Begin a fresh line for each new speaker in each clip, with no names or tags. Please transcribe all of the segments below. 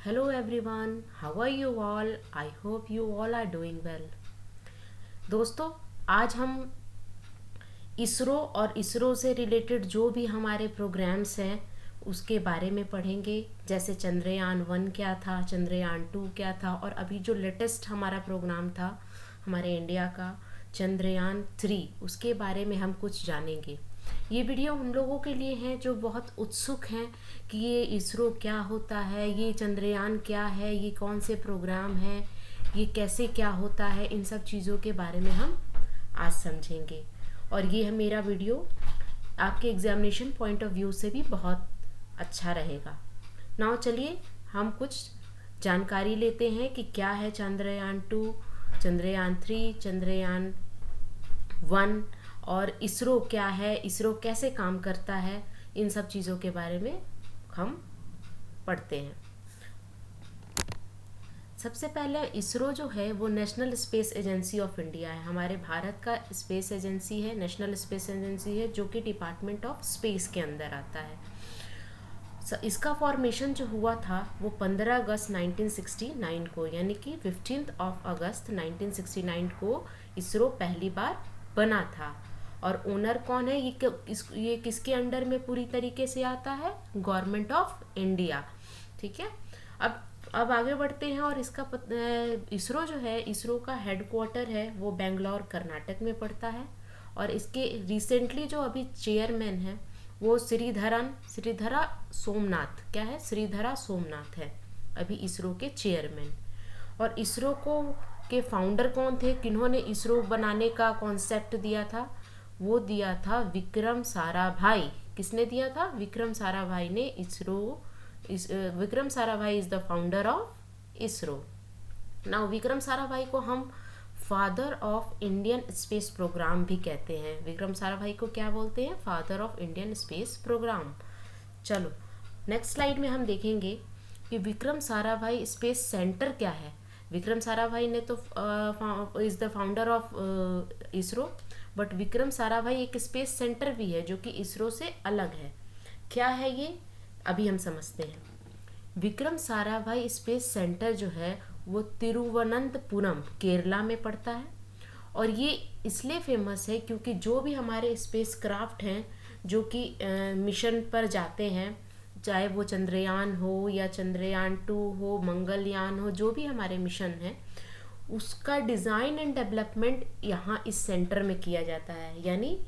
Hello everyone, how are you all? I hope you all are doing well. दोस्तों, आज हम इसरो और इसरो से रिलेटेड जो भी हमारे प्रोग्राम्स हैं उसके बारे में पढ़ेंगे। जैसे चंद्रयान 1 क्या था, चंद्रयान 2 क्या था, और अभी जो लेटेस्ट हमारा प्रोग्राम था हमारे इंडिया का चंद्रयान 3, उसके बारे में हम कुछ जानेंगे। ये वीडियो उन लोगों के लिए है जो बहुत उत्सुक हैं कि ये इसरो क्या होता है, ये चंद्रयान क्या है, ये कौन से प्रोग्राम है, ये कैसे क्या होता है। इन सब चीज़ों के बारे में हम आज समझेंगे और ये है मेरा वीडियो आपके एग्जामिनेशन पॉइंट ऑफ व्यू से भी बहुत अच्छा रहेगा। नाउ चलिए हम कुछ जानकारी लेते हैं कि क्या है चंद्रयान 2, चंद्रयान 3, चंद्रयान 1 और इसरो क्या है, इसरो कैसे काम करता है। इन सब चीज़ों के बारे में हम पढ़ते हैं। सबसे पहले इसरो जो है वो national space agency of India है। हमारे भारत का स्पेस एजेंसी है, नेशनल स्पेस एजेंसी है, जो कि डिपार्टमेंट ऑफ स्पेस के अंदर आता है। इसका फॉर्मेशन जो हुआ था वो 15 अगस्त 1969 को, यानी कि 15 अगस्त 1969 को इसरो पहली बार बना था। और ओनर कौन है, ये किसके अंडर में पूरी तरीके से आता है? Government of India. ठीक है, अब आगे बढ़ते हैं। और इसका इसरो जो है, इसरो का हेडक्वार्टर है वो बेंगलोर कर्नाटक में पड़ता है। और इसके रिसेंटली जो अभी चेयरमैन है वो श्रीधरा सोमनाथ, क्या है? श्रीधरा सोमनाथ है अभी इसरो के चेयरमैन। और इसरो के फाउंडर कौन थे, किन्होंने इसरो बनाने का कॉन्सेप्ट दिया था? वो दिया था विक्रम साराभाई। किसने दिया था? विक्रम साराभाई ने Vikram Sarabhai is the founder of ISRO. Now Vikram Sarabhai को हम father of Indian space programme भी कहते हैं। विक्रम साराभाई को क्या बोलते हैं? Father of Indian space programme. चलो नेक्स्ट स्लाइड में हम देखेंगे कि विक्रम साराभाई स्पेस सेंटर क्या है। विक्रम साराभाई ने तो is the founder of ISRO, but Vikram Sarabhai एक स्पेस सेंटर भी है जो कि इसरो से अलग है। क्या है ये, अभी हम समझते हैं। विक्रम साराभाई स्पेस सेंटर जो है वो तिरुवनंतपुरम केरला में पड़ता है। और ये इसलिए फेमस है क्योंकि जो भी हमारे स्पेस क्राफ्ट हैं जो कि मिशन पर जाते हैं, चाहे वो चंद्रयान हो या चंद्रयान 2 हो, मंगलयान हो, जो भी हमारे मिशन है उसका डिज़ाइन एंड डेवलपमेंट यहाँ इस सेंटर में किया जाता है, यानी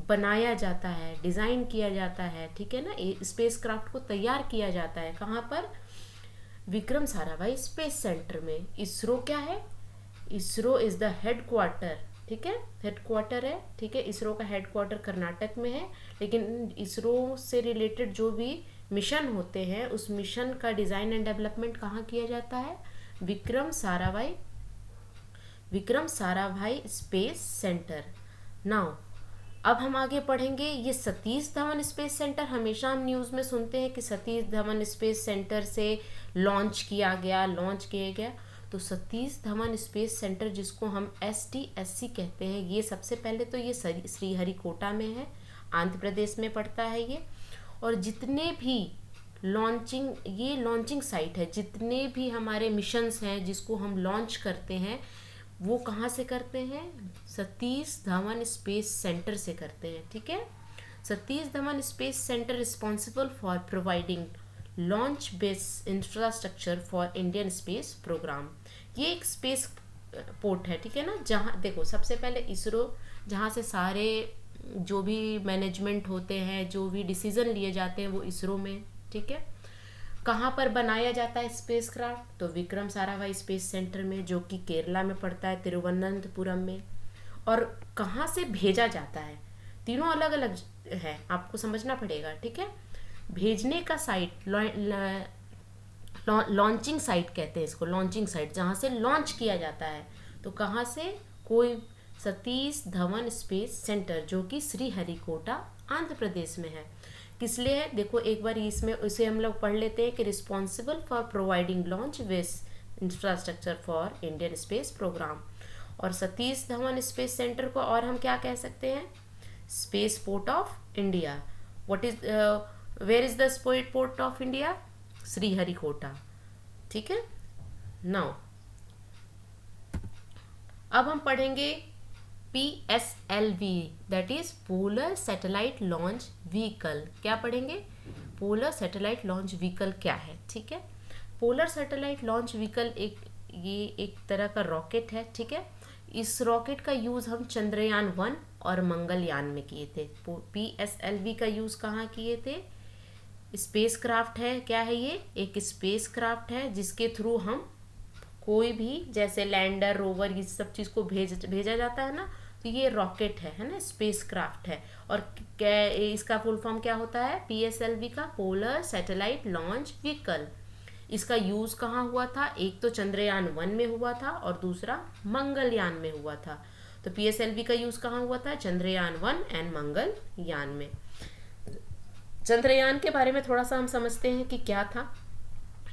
बनाया जाता है, डिज़ाइन किया जाता है। ठीक है ना, स्पेस क्राफ्ट को तैयार किया जाता है। कहाँ पर? विक्रम साराभाई स्पेस सेंटर में। इसरो क्या है? ISRO is the headquarter. ठीक है, हेडक्वार्टर है। ठीक है, इसरो का हेडक्वार्टर कर्नाटक में है, लेकिन इसरो से रिलेटेड जो भी मिशन होते हैं उस मिशन का डिज़ाइन एंड डेवलपमेंट कहाँ किया जाता है? Vikram Sarabhai space centre. Now अब हम आगे पढ़ेंगे। ये सतीश धवन स्पेस सेंटर, हमेशा हम न्यूज़ में सुनते हैं कि सतीश धवन स्पेस सेंटर से लॉन्च किया गया। तो सतीश धवन स्पेस सेंटर, जिसको हम STSC कहते हैं, ये सबसे पहले तो ये श्रीहरिकोटा में है, आंध्र प्रदेश में पड़ता है ये। और जितने भी लॉन्चिंग साइट है, जितने भी हमारे मिशंस हैं जिसको हम लॉन्च करते हैं वो कहाँ से करते हैं? सतीश धवन स्पेस सेंटर से करते हैं। ठीक है, Satish Dhawan space centre responsible for providing launch base infrastructure for Indian space programme. ये एक स्पेस पोर्ट है। ठीक है ना, जहाँ देखो सबसे पहले इसरो, जहाँ से सारे जो भी मैनेजमेंट होते हैं, जो भी डिसीजन लिए जाते हैं वो इसरो में। ठीक है, कहाँ पर बनाया जाता है स्पेस क्राफ्ट? तो विक्रम साराभाई स्पेस सेंटर में, जो कि केरला में पड़ता है, तिरुवनंतपुरम में। और कहाँ से भेजा जाता है? तीनों अलग अलग है, आपको समझना पड़ेगा। ठीक है, भेजने का साइट लॉन्चिंग साइट कहते हैं इसको, लॉन्चिंग साइट जहाँ से लॉन्च किया जाता है। तो कहाँ से? कोई सतीश धवन स्पेस सेंटर, जो कि श्रीहरिकोटा आंध्र प्रदेश में है। किस लिए है? देखो एक बार इसमें उसे हम लोग पढ़ लेते हैं कि responsible for providing launch base infrastructure for Indian space programme. और सतीश धवन स्पेस सेंटर को और हम क्या कह सकते हैं? Space port of India. Where is the space port of India? Sriharikota. ठीक है। नाउ अब हम पढ़ेंगे PSLV, that is polar satellite launch vehicle. क्या पढ़ेंगे? पोलर सैटेलाइट लॉन्च व्हीकल क्या है, ठीक है। पोलर सैटेलाइट लॉन्च व्हीकल ये एक तरह का रॉकेट है, ठीक है। इस रॉकेट का यूज़ हम चंद्रयान 1 और मंगलयान में किए थे। PSLV का यूज़ कहाँ किए थे? स्पेस क्राफ्ट है। क्या है ये? एक स्पेस क्राफ्ट है जिसके थ्रू हम कोई भी, जैसे लैंडर, रोवर, ये सब चीज़ को भेजा जाता है ना, तो ये रॉकेट है ना, स्पेस क्राफ्ट है। और क्या इसका फुल फॉर्म क्या होता है? PSLV का पोलर सैटेलाइट लॉन्च व्हीकल। इसका यूज़ कहाँ हुआ था? एक तो चंद्रयान 1 में हुआ था और दूसरा मंगलयान में हुआ था। तो PSLV का यूज़ कहाँ हुआ था? चंद्रयान 1 एंड मंगलयान में। चंद्रयान के बारे में थोड़ा सा हम समझते हैं कि क्या था।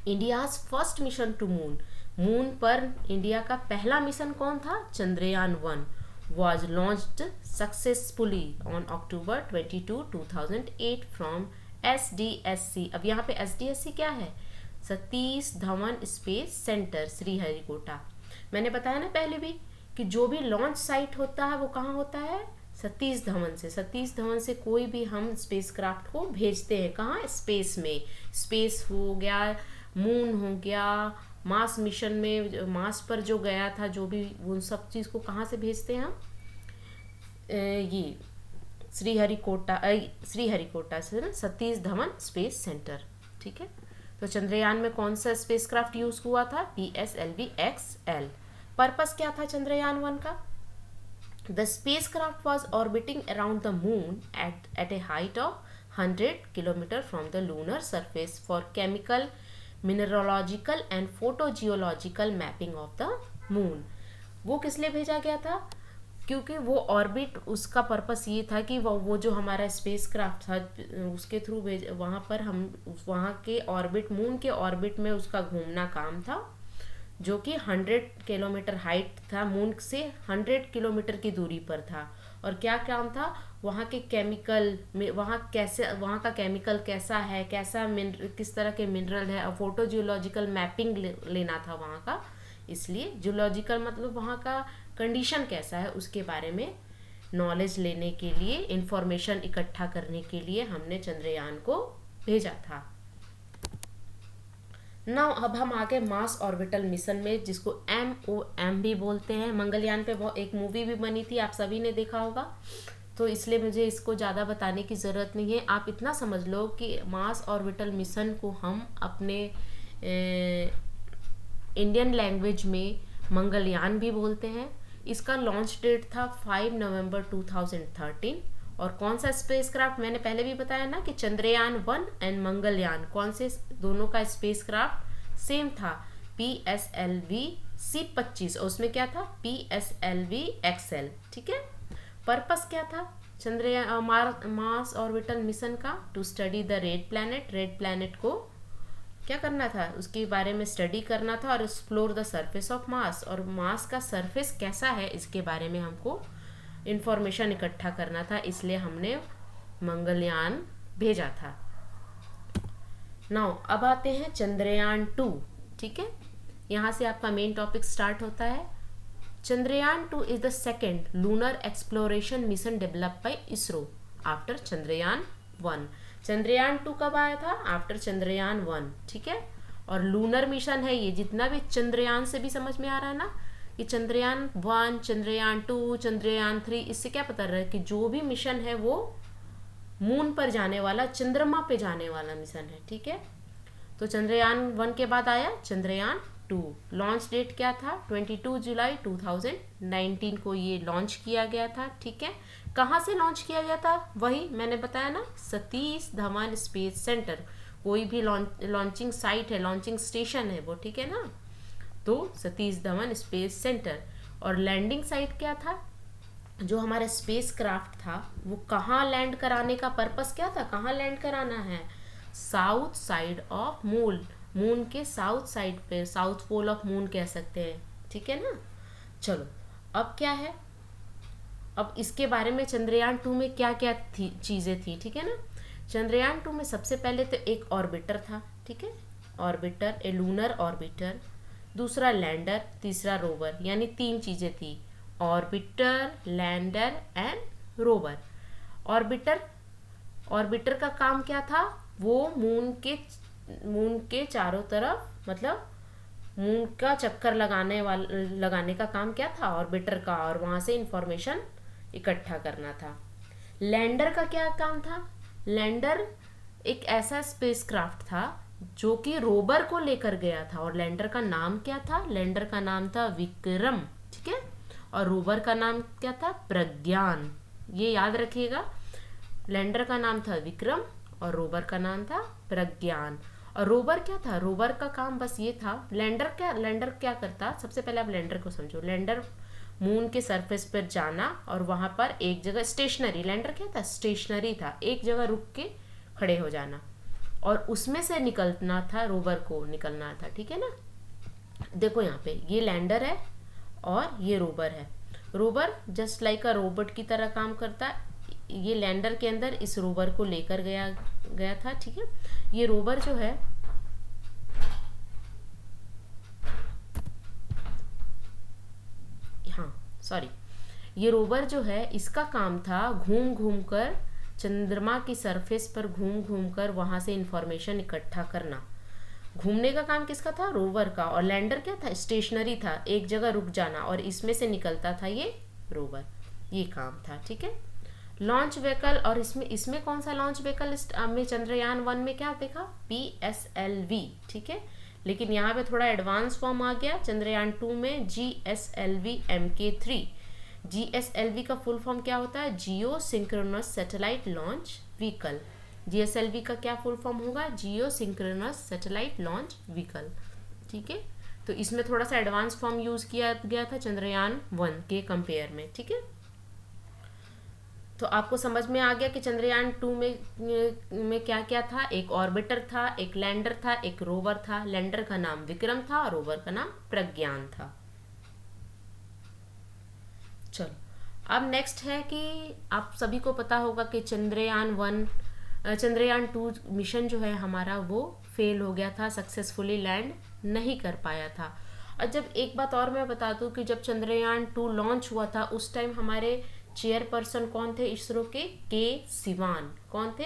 India's first mission to moon, moon पर इंडिया का पहला मिशन कौन था? Chandrayaan 1 was launched successfully on October 22, 2008 from SDSC। अब यहाँ पे SDSC क्या है? Satish Dhawan space centre, Sriharikota. मैंने बताया ना पहले भी कि जो भी लॉन्च साइट होता है वो कहाँ होता है? सतीश धवन से। सतीश धवन से कोई भी हम स्पेस क्राफ्ट को भेजते हैं कहाँ? स्पेस में। स्पेस हो गया, मून हो गया, मार्स मिशन में मार्स पर जो गया था, जो भी, उन सब चीज़ को कहाँ से भेजते हैं हम? ये श्रीहरिकोटा से ना, सतीश धवन स्पेस सेंटर, ठीक है। तो चंद्रयान में कौन सा स्पेस क्राफ्ट यूज हुआ था? PSLV XL। पर्पस क्या था चंद्रयान 1 का? The spacecraft was orbiting around the moon at a height of 100 kilometre from the lunar surface for chemical, mineralogical and photogeological mapping of the moon. वो किस लिए भेजा गया था? क्योंकि वो ऑर्बिट, उसका पर्पस ये था कि वो जो हमारा स्पेस क्राफ्ट था उसके थ्रू वहाँ पर हम वहाँ के ऑर्बिट, मून के ऑर्बिट में उसका घूमना काम था, जो कि 100 किलोमीटर हाइट था, मून से 100 किलोमीटर की दूरी पर था। और क्या काम था? वहाँ के केमिकल में, वहाँ का केमिकल कैसा है, किस तरह के मिनरल है, और फोटो जियोलॉजिकल मैपिंग लेना था वहाँ का। इसलिए जियोलॉजिकल मतलब वहाँ का कंडीशन कैसा है उसके बारे में नॉलेज लेने के लिए, इंफॉर्मेशन इकट्ठा करने के लिए हमने चंद्रयान को भेजा था। नाउ अब हम आगे मार्स ऑर्बिटल मिशन में, जिसको MOM भी बोलते हैं। मंगलयान पे बहुत एक मूवी भी बनी थी, आप सभी ने देखा होगा, तो इसलिए मुझे इसको ज़्यादा बताने की ज़रूरत नहीं है। आप इतना समझ लो कि मार्स ऑर्बिटल मिशन को हम अपने इंडियन लैंग्वेज में मंगलयान भी बोलते हैं। इसका लॉन्च डेट था 5 नवंबर 2013। और कौन सा स्पेसक्राफ्ट? मैंने पहले भी बताया ना कि चंद्रयान 1 एंड मंगलयान, कौन से दोनों का स्पेसक्राफ्ट सेम था? PSLV C25, और उसमें क्या था? PSLV XL, ठीक है। पर्पस क्या था चंद्रयान मार्स ऑर्बिटल मिशन का? To study the red planet. Red planet को क्या करना था? उसके बारे में स्टडी करना था, और explore the surface of Mars, और मार्स का सरफेस कैसा है इसके बारे में हमको इंफॉर्मेशन इकट्ठा करना था, इसलिए हमने मंगलयान भेजा था। नाउ अब आते हैं चंद्रयान 2, ठीक है। यहाँ से आपका मेन टॉपिक स्टार्ट होता है। Chandrayaan 2 is the second lunar exploration mission developed by ISRO after Chandrayaan 1। Chandrayaan 2 कब आया था? आफ्टर चंद्रयान 1, ठीक है। और लूनर मिशन है ये, जितना भी चंद्रयान से भी समझ में आ रहा है ना कि चंद्रयान 1, चंद्रयान 2, चंद्रयान 3, इससे क्या पता रहा है कि जो भी मिशन है वो मून पर जाने वाला, चंद्रमा पे जाने वाला मिशन है, ठीक है। तो चंद्रयान 1 के बाद आया चंद्रयान 2। लॉन्च डेट क्या था? 22 जुलाई 2019 को ये लॉन्च किया गया था, ठीक है। कहाँ से लॉन्च किया गया था? वही मैंने बताया ना, सतीश धवन स्पेस सेंटर। कोई भी लॉन्चिंग साइट है, लॉन्चिंग स्टेशन है वो, ठीक है ना। तो सतीश धवन स्पेस सेंटर। और लैंडिंग साइट क्या था? जो हमारा स्पेस क्राफ्ट था वो कहाँ लैंड कराने का पर्पस क्या था? कहाँ लैंड कराना है? South side of moon, moon के साउथ साइड पे, साउथ पोल ऑफ मून कह सकते हैं, ठीक है ना। चलो अब क्या है, अब इसके बारे में चंद्रयान 2 में क्या क्या चीज़ें थी, ठीक है ना। चंद्रयान 2 में सबसे पहले तो एक ऑर्बिटर था, ठीक है। ऑर्बिटर, ए लूनर ऑर्बिटर, दूसरा लैंडर, तीसरा रोवर, यानी 3 चीज़ें थी, orbiter, lander and rover. Orbiter orbiter का काम क्या था, वो मून के चारों तरफ, मतलब मून का चक्कर लगाने का काम क्या था ऑर्बिटर का, और वहाँ से इंफॉर्मेशन इकट्ठा करना था। लैंडर का क्या काम था, लैंडर एक ऐसा स्पेसक्राफ्ट था जो कि रोवर को लेकर गया था, और लैंडर का नाम क्या था, लैंडर का नाम था विक्रम, ठीक है, और रोवर का नाम क्या था, प्रज्ञान। ये याद रखिएगा, लैंडर का नाम था विक्रम और रोवर का नाम था प्रज्ञान। और रोवर क्या था, रोवर का काम बस ये था, लैंडर क्या करता, सबसे पहले आप लैंडर को समझो। लैंडर मून के सरफेस पर जाना और वहां पर एक जगह स्टेशनरी, लैंडर क्या था, स्टेशनरी था, एक जगह रुक के खड़े हो जाना, और उसमें से निकलना था, रोवर को निकलना था, ठीक है ना। देखो यहाँ पे ये लैंडर है और ये रोवर है। Rover just like a robot की तरह काम करता है। ये लैंडर के अंदर इस रोवर को लेकर गया था, ठीक है। ये रोवर जो है, हाँ सॉरी, ये रोवर जो है इसका काम था घूम घूम कर चंद्रमा की सरफेस पर घूम घूम कर वहां से इंफॉर्मेशन इकट्ठा करना। घूमने का काम किसका था, रोवर का। और लैंडर क्या था, स्टेशनरी था, एक जगह रुक जाना, और इसमें से निकलता था ये रोवर, ये काम था, ठीक है। लॉन्च व्हीकल, और इसमें कौन सा लॉन्च व्हीकल में चंद्रयान 1 में क्या देखा, PSLV, ठीक है। लेकिन यहाँ पे थोड़ा एडवांस फॉर्म आ गया चंद्रयान 2 में, GSLV MK3। GSLV का फुल फॉर्म क्या होता है, geosynchronous satellite launch vehicle. GSLV का क्या फुल फॉर्म होगा, geosynchronous satellite launch vehicle, ठीक है। तो इसमें थोड़ा सा एडवांस फॉर्म यूज किया गया था चंद्रयान 1 के कंपेयर में, ठीक है। तो आपको समझ में आ गया कि चंद्रयान 2 में क्या क्या था, एक ऑर्बिटर था, एक लैंडर था, एक रोवर था। लैंडर का नाम विक्रम था और रोवर का नाम प्रज्ञान था। चलो अब नेक्स्ट है कि आप सभी को पता होगा कि चंद्रयान 2 मिशन जो है हमारा वो फेल हो गया था, सक्सेसफुली लैंड नहीं कर पाया था। और जब एक बात और मैं बता दूं कि जब चंद्रयान 2 लॉन्च हुआ था उस टाइम हमारे चेयरपर्सन कौन थे इसरो के सिवान। कौन थे,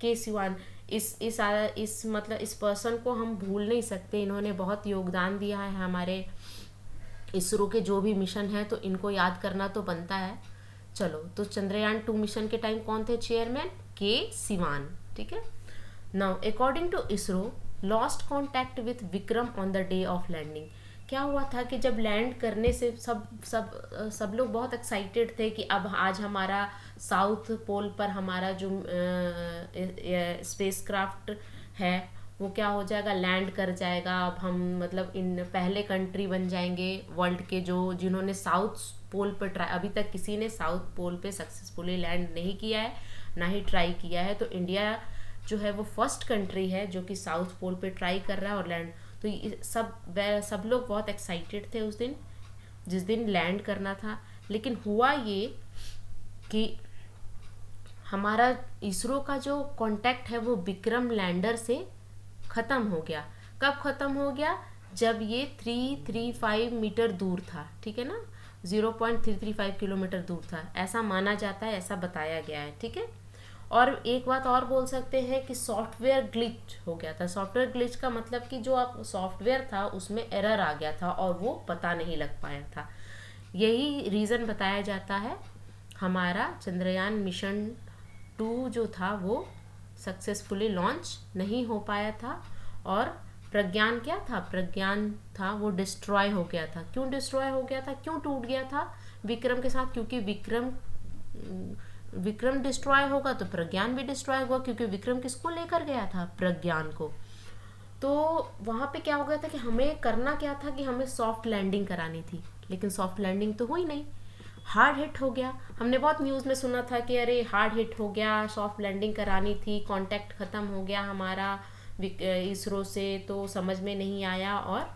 के सिवान। इस पर्सन को हम भूल नहीं सकते, इन्होंने बहुत योगदान दिया है हमारे इसरो के जो भी मिशन है, तो इनको याद करना तो बनता है। चलो, तो चंद्रयान 2 मिशन के टाइम कौन थे चेयरमैन, के सिवान, ठीक है। Now according to ISRO lost contact with Vikram on the day of landing. क्या हुआ था कि जब लैंड करने से सब लोग बहुत एक्साइटेड थे कि अब आज हमारा साउथ पोल पर हमारा जो स्पेसक्राफ्ट है वो क्या हो जाएगा, लैंड कर जाएगा। अब हम मतलब इन पहले कंट्री बन जाएंगे वर्ल्ड के जिन्होंने साउथ पोल पर ट्राई, अभी तक किसी ने साउथ पोल पे सक्सेसफुली लैंड नहीं किया है, ना ही ट्राई किया है। तो इंडिया जो है वो फर्स्ट कंट्री है जो कि साउथ पोल पे ट्राई कर रहा है और लैंड। तो सब लोग बहुत एक्साइटेड थे उस दिन, जिस दिन लैंड करना था। लेकिन हुआ ये कि हमारा इसरो का जो कांटेक्ट है वो विक्रम लैंडर से ख़त्म हो गया। कब ख़त्म हो गया, जब ये 335 मीटर दूर था, ठीक है ना, 0.335 किलोमीटर दूर था, ऐसा माना जाता है, ऐसा बताया गया है, ठीक है। और एक बात और बोल सकते हैं कि सॉफ्टवेयर ग्लिच हो गया था। सॉफ्टवेयर ग्लिच का मतलब कि जो आप सॉफ्टवेयर था उसमें एरर आ गया था और वो पता नहीं लग पाया था। यही रीज़न बताया जाता है हमारा चंद्रयान मिशन 2 जो था वो सक्सेसफुली लॉन्च नहीं हो पाया था। और प्रज्ञान क्या था, प्रज्ञान था वो डिस्ट्रॉय हो गया था। क्यों डिस्ट्रॉय हो गया था, क्यों टूट गया था विक्रम के साथ, क्योंकि विक्रम डिस्ट्रॉय होगा तो प्रज्ञान भी डिस्ट्रॉय होगा, क्योंकि विक्रम किसको लेकर गया था, प्रज्ञान को। तो वहाँ पे क्या हो गया था कि हमें करना क्या था कि हमें सॉफ्ट लैंडिंग करानी थी, लेकिन सॉफ्ट लैंडिंग तो हुई नहीं, हार्ड हिट हो गया। हमने बहुत न्यूज़ में सुना था कि अरे हार्ड हिट हो गया, सॉफ्ट लैंडिंग करानी थी, कांटेक्ट ख़त्म हो गया हमारा इसरो से, तो समझ में नहीं आया और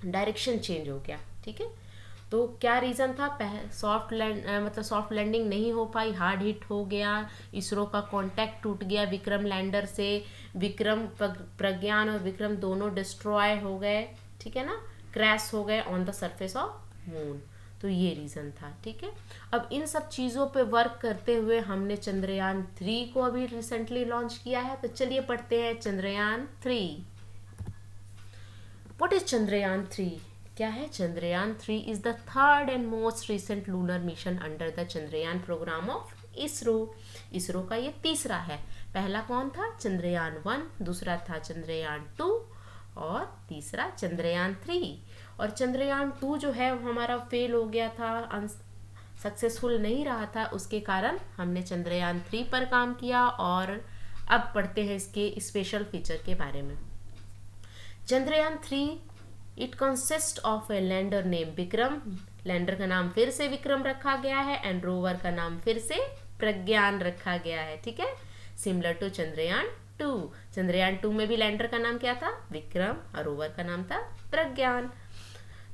डायरेक्शन चेंज हो गया, ठीक है। तो क्या रीज़न था, सॉफ्ट लैंडिंग नहीं हो पाई, हार्ड हिट हो गया, इसरो का कांटेक्ट टूट गया विक्रम लैंडर से, विक्रम प्रज्ञान और विक्रम दोनों डिस्ट्रॉय हो गए, ठीक है ना, क्रैश हो गए on the surface of moon. तो ये रीज़न था, ठीक है। अब इन सब चीज़ों पे वर्क करते हुए हमने चंद्रयान 3 को अभी रिसेंटली लॉन्च किया है। तो चलिए पढ़ते हैं चंद्रयान 3। What is Chandrayaan 3? क्या है Chandrayaan 3? Is the third and most recent lunar mission under the Chandrayaan programme of ISRO. ISRO का ये तीसरा है। पहला कौन था? चंद्रयान 1, दूसरा था चंद्रयान 2 और तीसरा चंद्रयान 3। और चंद्रयान 2 जो है वो हमारा फेल हो गया था, सक्सेसफुल नहीं रहा था, उसके कारण हमने चंद्रयान 3 पर काम किया। और अब पढ़ते हैं इसके स्पेशल फीचर के बारे में। Chandrayaan 3 it consist of A lander name Vikram. Lander का नाम फिर से विक्रम रखा गया है एंड रोवर का नाम फिर से प्रज्ञान रखा गया है, ठीक है, सिमिलर टू चंद्रयान 2। चंद्रयान 2 में भी लैंडर का नाम क्या था? विक्रम, और रोवर का नाम था प्रज्ञान।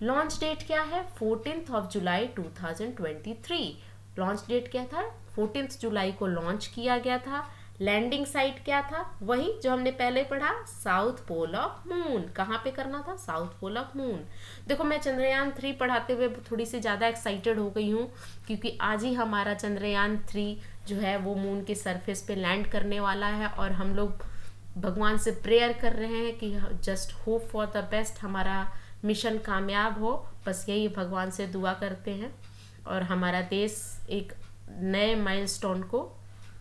लॉन्च डेट क्या है? 14 जुलाई 2023। लॉन्च डेट क्या था? 14 जुलाई को लॉन्च किया गया था। लैंडिंग साइट क्या था? वही जो हमने पहले पढ़ा, साउथ पोल ऑफ मून। कहाँ पे करना था? South pole of moon. देखो मैं चंद्रयान 3 पढ़ाते हुए थोड़ी सी ज़्यादा एक्साइटेड हो गई हूँ, क्योंकि आज ही हमारा चंद्रयान 3 जो है वो मून के सरफेस पे लैंड करने वाला है। और हम लोग भगवान से प्रेयर कर रहे हैं कि just hope for the best, हमारा मिशन कामयाब हो, बस यही भगवान से दुआ करते हैं और हमारा देश एक नए माइलस्टोन को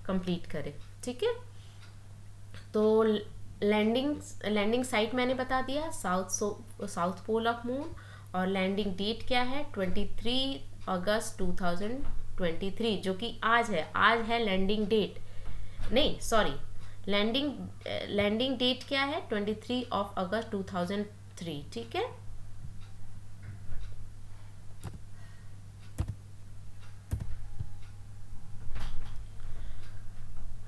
कंप्लीट करे, ठीक है। तो लैंडिंग साइट मैंने बता दिया, साउथ पोल ऑफ मून। और लैंडिंग डेट क्या है? 23 अगस्त 2023, जो कि आज है। आज है लैंडिंग डेट, नहीं सॉरी, लैंडिंग डेट क्या है? 23 अगस्त 2003, ठीक है।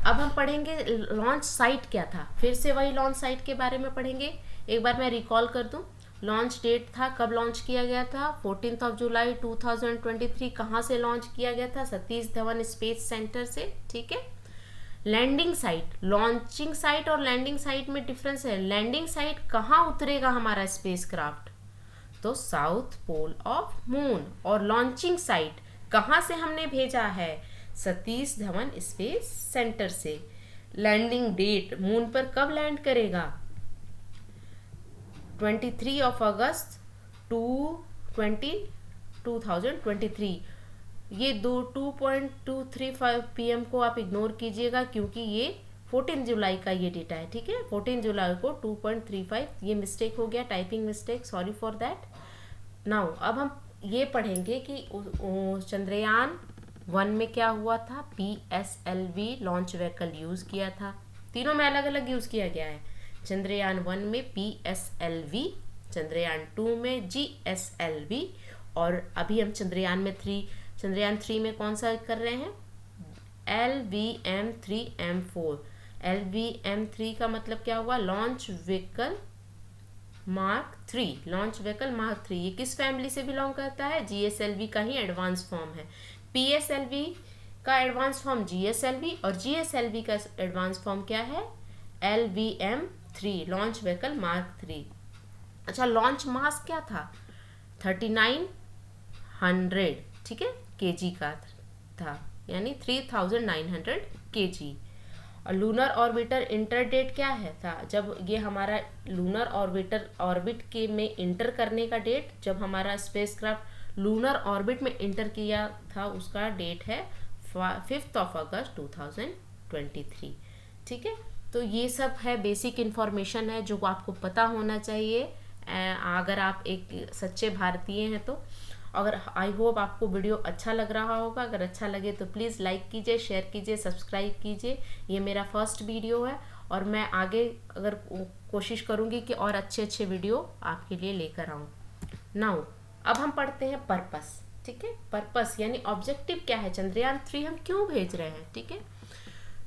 अब हम पढ़ेंगे लॉन्च साइट क्या था। फिर से वही लॉन्च साइट के बारे में पढ़ेंगे। एक बार मैं रिकॉल कर दूं। लॉन्च डेट था, कब लॉन्च किया गया था? 14 जुलाई 2023। कहाँ से लॉन्च किया गया था? सतीश धवन स्पेस सेंटर से, ठीक है। लैंडिंग साइट, लॉन्चिंग साइट और लैंडिंग साइट में डिफरेंस है। लैंडिंग साइट कहाँ उतरेगा हमारा स्पेसक्राफ्ट? तो साउथ पोल ऑफ मून। और लॉन्चिंग साइट कहाँ से हमने भेजा है? सतीश धवन स्पेस सेंटर से। लैंडिंग डेट, मून पर कब लैंड करेगा? 23 अगस्त 2023। ये 2:235 PM को आप इग्नोर कीजिएगा, क्योंकि ये 14 जुलाई का ये डेटा है, ठीक है। 14 जुलाई को 2:35, ये मिस्टेक हो गया, typing mistake, sorry for that. Now अब हम ये पढ़ेंगे कि चंद्रयान 1 में क्या हुआ था। PSLV लॉन्च व्हीकल यूज़ किया था। तीनों में अलग अलग यूज़ किया गया है। चंद्रयान 1 में PSLV, चंद्रयान 2 में GSLV, और अभी हम चंद्रयान 3 में कौन सा कर रहे हैं? LVM-3M4। LVM-3 का मतलब क्या हुआ? Launch vehicle mark 3। Launch vehicle mark 3 ये किस फैमिली से बिलोंग करता है? GSLV का ही एडवांस फॉर्म है। PSLV का एडवांस फॉर्म GSLV, और GSLV का एडवांस फॉर्म क्या है? LVM-3, launch vehicle mark 3। अच्छा, लॉन्च मास क्या था? 3900, ठीक है, केजी का था, यानी 3900 केजी। और लूनर ऑर्बिटर इंटर डेट क्या है था? जब ये हमारा लूनर ऑर्बिटर ऑर्बिट के में इंटर करने का डेट, जब हमारा स्पेसक्राफ्ट लूनर ऑर्बिट में इंटर किया था, उसका डेट है 5 अगस्त 2023, ठीक है। तो ये सब है, बेसिक इन्फॉर्मेशन है जो आपको पता होना चाहिए अगर आप एक सच्चे भारतीय हैं तो। अगर आई होप आपको वीडियो अच्छा लग रहा होगा। अगर अच्छा लगे तो प्लीज़ लाइक कीजिए, शेयर कीजिए, सब्सक्राइब कीजिए। ये मेरा फर्स्ट वीडियो है और मैं आगे अगर कोशिश करूँगी कि और अच्छे अच्छे वीडियो आपके लिए लेकर आऊँ। नाउ अब हम पढ़ते हैं पर्पस, ठीक है। पर्पस यानी ऑब्जेक्टिव क्या है, चंद्रयान 3 हम क्यों भेज रहे हैं, ठीक है।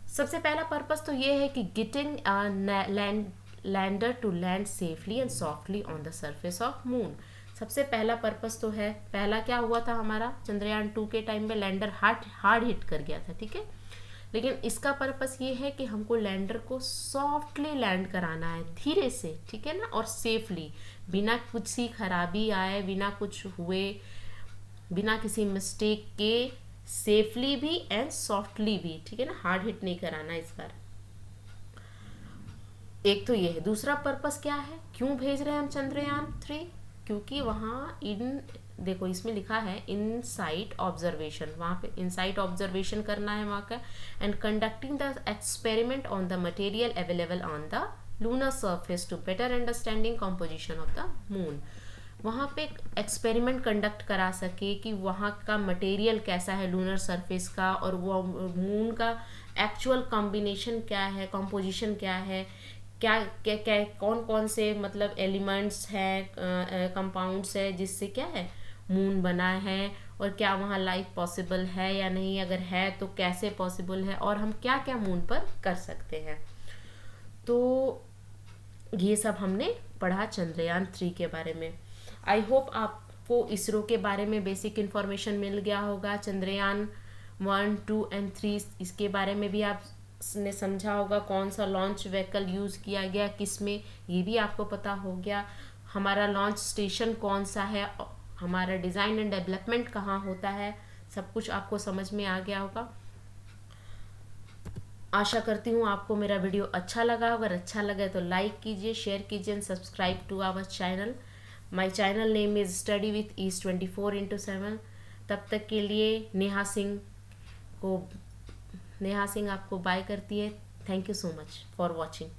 सबसे पहला पर्पस तो ये है कि getting lander to land safely and softly on the surface of moon. सबसे पहला पर्पस तो है, पहला क्या हुआ था हमारा चंद्रयान 2 के टाइम में? लैंडर हार्ड हिट कर गया था, ठीक है। लेकिन इसका पर्पस ये है कि हमको लैंडर को सॉफ्टली लैंड कराना है, धीरे से, ठीक है ना, और सेफली, बिना कुछ सी खराबी आए, बिना कुछ हुए, बिना किसी मिस्टेक के, सेफली भी एंड सॉफ्टली भी, ठीक है ना, हार्ड हिट नहीं कराना इस बार। एक तो ये है। दूसरा पर्पस क्या है, क्यों भेज रहे हैं हम चंद्रयान 3? क्योंकि वहाँ देखो इसमें लिखा है इन साइट ऑब्जर्वेशन, वहाँ पे इन साइट ऑब्जर्वेशन करना है वहाँ का, and conducting the experiment on the material available on the lunar surface to better understanding composition of the moon. वहाँ पे एक्सपेरिमेंट कंडक्ट करा सके कि वहाँ का मटेरियल कैसा है लूनर सरफेस का, और वो मून का एक्चुअल कॉम्बिनेशन क्या है, कॉम्पोजिशन क्या है, क्या क्या क्या कौन कौन से मतलब एलिमेंट्स हैं, कंपाउंड्स है जिससे क्या है मून बना है, और क्या वहाँ लाइफ पॉसिबल है या नहीं, अगर है तो कैसे पॉसिबल है, और हम क्या क्या मून पर कर सकते हैं। तो ये सब हमने पढ़ा चंद्रयान 3 के बारे में। आई होप आपको इसरो के बारे में बेसिक इन्फॉर्मेशन मिल गया होगा। चंद्रयान 1, 2 एंड 3 इसके बारे में भी आपने समझा होगा, कौन सा लॉन्च व्हीकल यूज़ किया गया किस में, ये भी आपको पता हो गया। हमारा लॉन्च स्टेशन कौन सा है, हमारा डिज़ाइन एंड डेवलपमेंट कहाँ होता है, सब कुछ आपको समझ में आ गया होगा। आशा करती हूँ आपको मेरा वीडियो अच्छा लगा। अगर अच्छा लगे तो लाइक कीजिए, शेयर कीजिए and subscribe to our channel. My channel name is study with east 24/7। तब तक के लिए नेहा सिंह आपको बाय करती है। Thank you so much for watching.